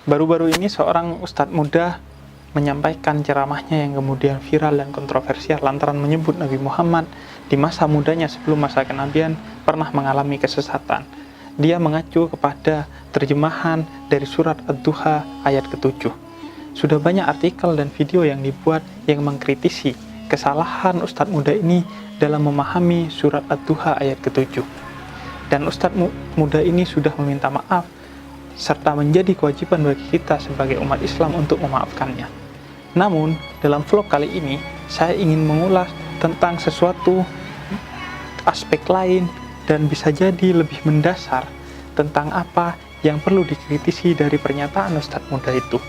Baru-baru ini seorang ustadz muda menyampaikan ceramahnya yang kemudian viral dan kontroversial lantaran menyebut Nabi Muhammad di masa mudanya sebelum masa kenabian pernah mengalami kesesatan. Dia mengacu kepada terjemahan dari surat Ad-Duha ayat ke-7. Sudah banyak artikel dan video yang dibuat yang mengkritisi kesalahan ustadz muda ini dalam memahami surat Ad-Duha ayat ke-7. Dan ustadz muda ini sudah meminta maaf serta menjadi kewajiban bagi kita sebagai umat Islam untuk memaafkannya. Namun, dalam vlog kali ini, saya ingin mengulas tentang sesuatu aspek lain dan bisa jadi lebih mendasar tentang apa yang perlu dikritisi dari pernyataan ustadz muda itu.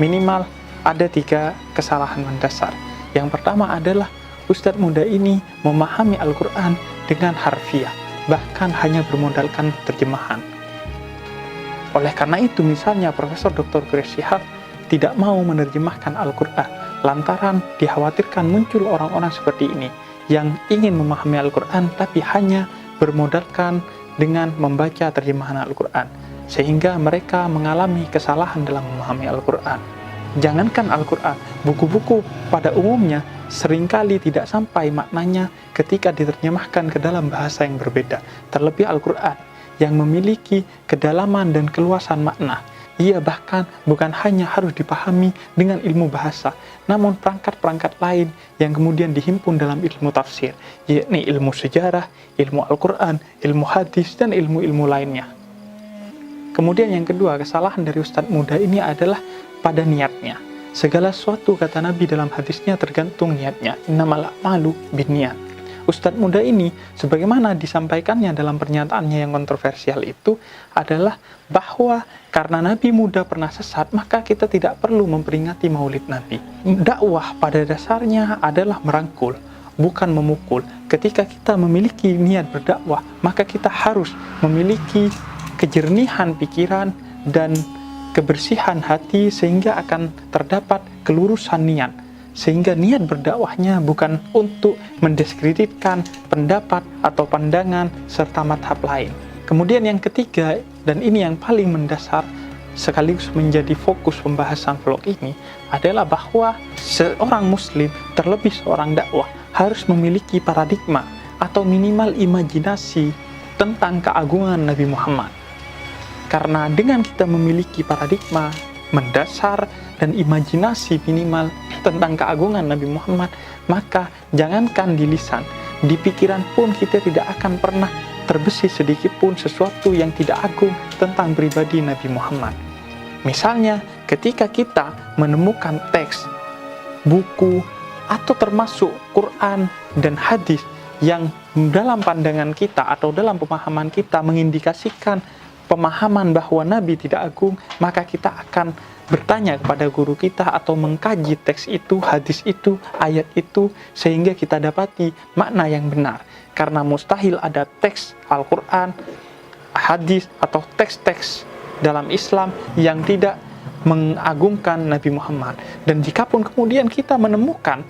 Minimal ada 3 kesalahan mendasar. Yang pertama adalah ustadz muda ini memahami Al-Quran dengan harfiah, bahkan hanya bermodalkan terjemahan. Oleh karena itu, misalnya Profesor Dr. Quraish Shihab tidak mau menerjemahkan Al-Quran lantaran dikhawatirkan muncul orang-orang seperti ini yang ingin memahami Al-Quran tapi hanya bermodalkan dengan membaca terjemahan Al-Quran, sehingga mereka mengalami kesalahan dalam memahami Al-Quran. Jangankan Al-Quran, buku-buku pada umumnya seringkali tidak sampai maknanya ketika diterjemahkan ke dalam bahasa yang berbeda, terlebih Al-Quran yang memiliki kedalaman dan keluasan makna. Ia bahkan bukan hanya harus dipahami dengan ilmu bahasa, namun perangkat-perangkat lain yang kemudian dihimpun dalam ilmu tafsir, yakni ilmu sejarah, ilmu Al-Quran, ilmu hadis, dan ilmu-ilmu lainnya. Kemudian yang kedua, kesalahan dari ustadz muda ini adalah pada niatnya. Segala sesuatu, kata Nabi dalam hadisnya, tergantung niatnya. Innamal a'malu binniyat. Ustadz muda ini, sebagaimana disampaikannya dalam pernyataannya yang kontroversial itu, adalah bahwa karena Nabi muda pernah sesat, maka kita tidak perlu memperingati maulid Nabi. Dakwah pada dasarnya adalah merangkul, bukan memukul. Ketika kita memiliki niat berdakwah, maka kita harus memiliki kejernihan pikiran dan kebersihan hati sehingga akan terdapat kelurusan niat. Sehingga niat berdakwahnya bukan untuk mendiskreditkan pendapat atau pandangan serta madhab lain. Kemudian yang ketiga, dan ini yang paling mendasar sekaligus menjadi fokus pembahasan vlog ini, adalah bahwa seorang muslim, terlebih seorang dakwah, harus memiliki paradigma atau minimal imajinasi tentang keagungan Nabi Muhammad. Karena dengan kita memiliki paradigma mendasar dan imajinasi minimal tentang keagungan Nabi Muhammad, maka jangankan di lisan, di pikiran pun kita tidak akan pernah terbesit sedikit pun sesuatu yang tidak agung tentang pribadi Nabi Muhammad. Misalnya, ketika kita menemukan teks, buku, atau termasuk Quran dan hadis yang dalam pandangan kita atau dalam pemahaman kita mengindikasikan pemahaman bahwa Nabi tidak agung, maka kita akan bertanya kepada guru kita atau mengkaji teks itu, hadis itu, ayat itu, sehingga kita dapati makna yang benar. Karena mustahil ada teks Al-Quran, hadis, atau teks-teks dalam Islam yang tidak mengagungkan Nabi Muhammad. Dan jikapun kemudian kita menemukan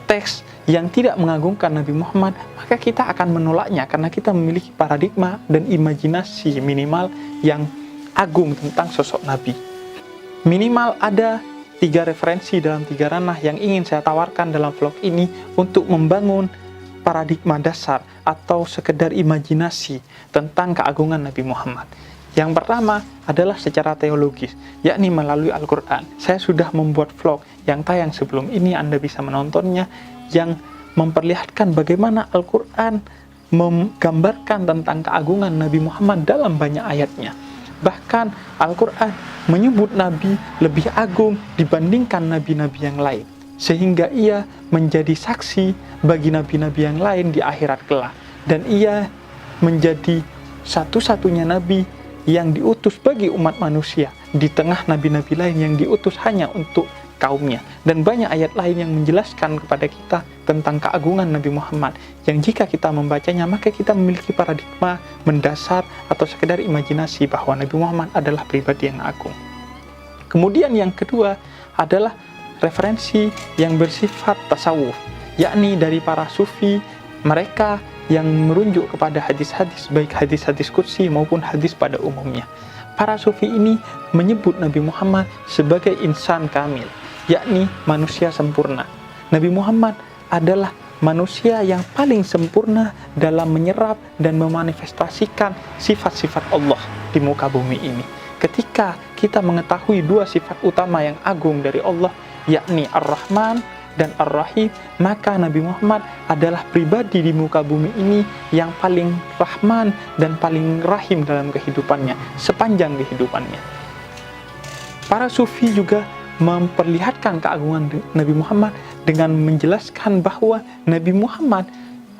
teks yang tidak mengagungkan Nabi Muhammad, maka kita akan menolaknya karena kita memiliki paradigma dan imajinasi minimal yang agung tentang sosok Nabi. Minimal ada 3 referensi dalam 3 ranah yang ingin saya tawarkan dalam vlog ini untuk membangun paradigma dasar atau sekedar imajinasi tentang keagungan Nabi Muhammad. Yang pertama adalah secara teologis, yakni melalui Al-Quran. Saya sudah membuat vlog yang tayang sebelum ini, Anda bisa menontonnya, yang memperlihatkan bagaimana Al-Quran menggambarkan tentang keagungan Nabi Muhammad dalam banyak ayatnya. Bahkan Al-Quran menyebut Nabi lebih agung dibandingkan nabi-nabi yang lain, sehingga ia menjadi saksi bagi nabi-nabi yang lain di akhirat kelak. Dan ia menjadi satu-satunya nabi yang diutus bagi umat manusia di tengah nabi-nabi lain yang diutus hanya untuk kaumnya. Dan banyak ayat lain yang menjelaskan kepada kita tentang keagungan Nabi Muhammad, yang jika kita membacanya maka kita memiliki paradigma mendasar atau sekedar imajinasi bahwa Nabi Muhammad adalah pribadi yang agung. Kemudian yang kedua adalah referensi yang bersifat tasawuf, yakni dari para sufi, mereka yang merujuk kepada hadis-hadis, baik hadis-hadis qudsi maupun hadis pada umumnya. Para sufi ini menyebut Nabi Muhammad sebagai insan kamil, yakni manusia sempurna. Nabi Muhammad adalah manusia yang paling sempurna dalam menyerap dan memanifestasikan sifat-sifat Allah di muka bumi ini. Ketika kita mengetahui dua sifat utama yang agung dari Allah, yakni Ar-Rahman dan Ar-Rahim, maka Nabi Muhammad adalah pribadi di muka bumi ini yang paling Rahman dan paling Rahim dalam kehidupannya, sepanjang kehidupannya. Para sufi juga memperlihatkan keagungan Nabi Muhammad dengan menjelaskan bahwa Nabi Muhammad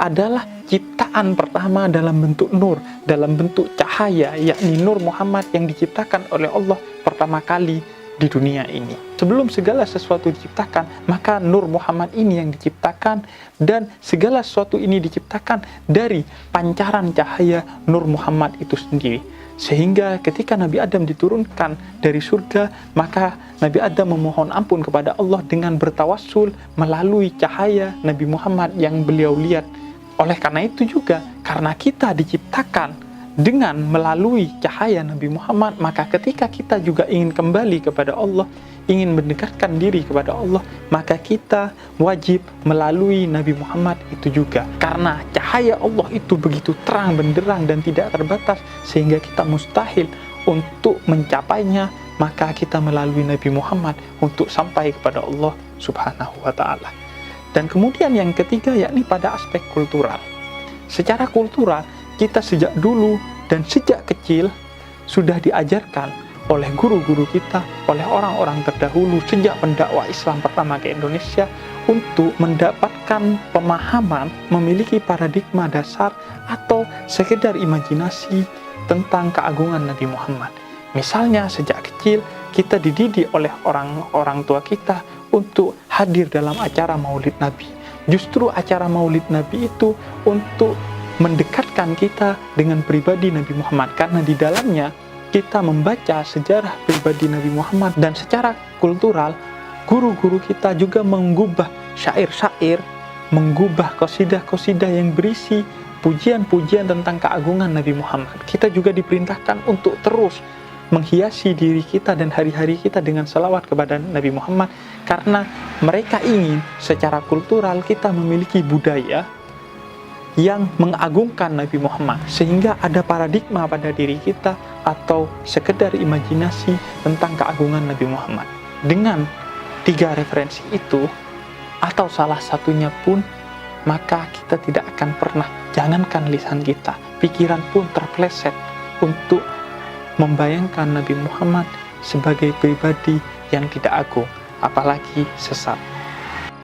adalah ciptaan pertama dalam bentuk nur, dalam bentuk cahaya, yakni Nur Muhammad yang diciptakan oleh Allah pertama kali di dunia ini. Sebelum segala sesuatu diciptakan, maka Nur Muhammad ini yang diciptakan, dan segala sesuatu ini diciptakan dari pancaran cahaya Nur Muhammad itu sendiri. Sehingga ketika Nabi Adam diturunkan dari surga, maka Nabi Adam memohon ampun kepada Allah dengan bertawassul melalui cahaya Nabi Muhammad yang beliau lihat. Oleh karena itu juga, karena kita diciptakan dengan melalui cahaya Nabi Muhammad, maka ketika kita juga ingin kembali kepada Allah, ingin mendekatkan diri kepada Allah, maka kita wajib melalui Nabi Muhammad itu juga. Karena cahaya Allah itu begitu terang benderang dan tidak terbatas, sehingga kita mustahil untuk mencapainya, maka kita melalui Nabi Muhammad untuk sampai kepada Allah Subhanahu wa ta'ala. Dan kemudian yang ketiga, yakni pada aspek kultural. Secara kultural, kita sejak dulu dan sejak kecil sudah diajarkan oleh guru-guru kita, oleh orang-orang terdahulu sejak pendakwah Islam pertama ke Indonesia, untuk mendapatkan pemahaman, memiliki paradigma dasar atau sekedar imajinasi tentang keagungan Nabi Muhammad. Misalnya sejak kecil kita dididik oleh orang tua kita untuk hadir dalam acara Maulid Nabi. Justru acara Maulid Nabi itu untuk mendekatkan kita dengan pribadi Nabi Muhammad, karena di dalamnya kita membaca sejarah pribadi Nabi Muhammad. Dan secara kultural, guru-guru kita juga menggubah syair-syair, menggubah qasidah-qasidah yang berisi pujian-pujian tentang keagungan Nabi Muhammad. Kita juga diperintahkan untuk terus menghiasi diri kita dan hari-hari kita dengan salawat kepada Nabi Muhammad, karena mereka ingin secara kultural kita memiliki budaya yang mengagungkan Nabi Muhammad, sehingga ada paradigma pada diri kita atau sekedar imajinasi tentang keagungan Nabi Muhammad. Dengan tiga referensi itu, atau salah satunya pun, maka kita tidak akan pernah, jangankan lisan kita, pikiran pun terpleset untuk membayangkan Nabi Muhammad sebagai pribadi yang tidak agung, apalagi sesat.